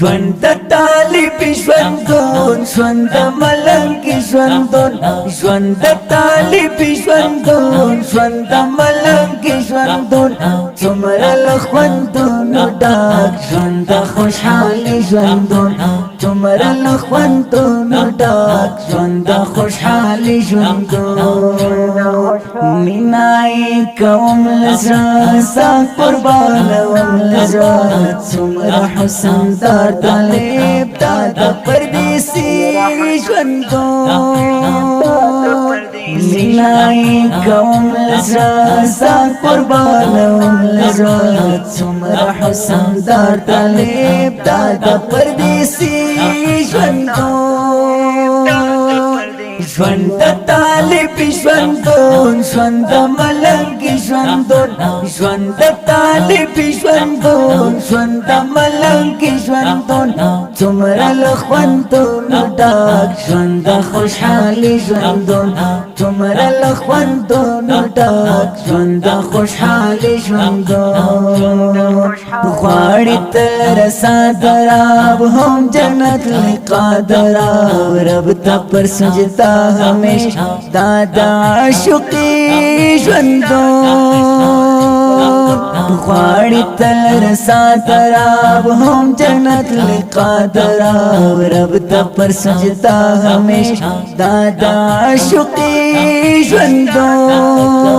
ژوند د طالب ژوندون ژوند د ملنګ ژوندون ژوند د طالب ژوندون ژوند د ملنګ ژوندون څومره له خوندونو ډک ژوند د خوشحالي ژوندون څومره له خوندونو ډک ژوند د خوشحالي ژوندون مینای کوم لزړه ستا قربانوم لزړه څومره حسن در طالب تا د پردیسي ژوندون مینای کوم لزړه ستا قربانوم لزړه څومره حسن در طالب تا د پردیسي ژوندون ژوند د طالب ژوندون ژوند د ملنګ ژوندون ژوند د طالب ژوندون ژوند د ملنګ ژوندون څومره له خوندونو ډک ژوند د خوشحالي ژوندون څومره له خوندونو ډک ژوند د خوشحالي ژوندون غواړي تل رسا دراب هم جنت لقا دراب رب ته پر سجدا همیش دادا عاشقی ژوندون غواړي تل رسا دراب هم جنت لقا دراب رب ته پر سجدا همیش دادا عاشقی ژوندون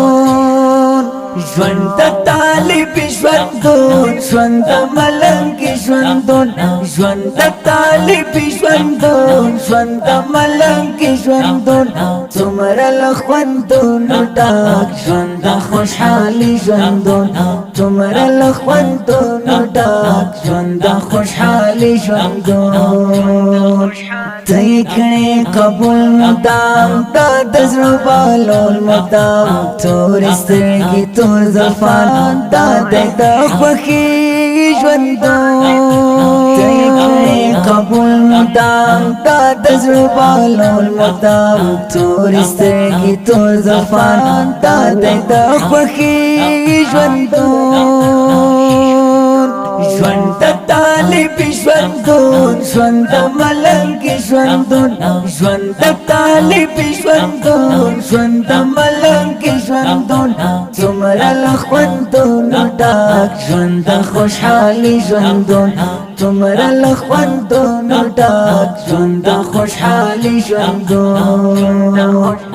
ژوند د طالب ژوندون ژوند د ملنګ ژوندون ژوند د طالب ژوندون ژوند د ملنګ ژوندون څومره له خوندونو ډک ژوند د خوشحالي ژوندون څومره له خوندونو ډک ژوند د خوشحالي ژوندون ته یې کړې قبول مدام تا د زړه بالول مدام تورې سترګې تور زلفان دا د خوښۍ ژوندون ته یې کړې قبول مدام تا د زړه بالول مدام تورې سترګې تور زلفان دا د خوښۍ ژوندون ژوند د طالب ژوندون ژوند د ملنګ ژوندون ژوند د طالب ژوندون ژوند د ملنګ ژوندون څومره له خوندونو ډک ژوند د خوشحالي ژوندون څومره له خوندونو ډک ژوند د خوشحالي ژوندون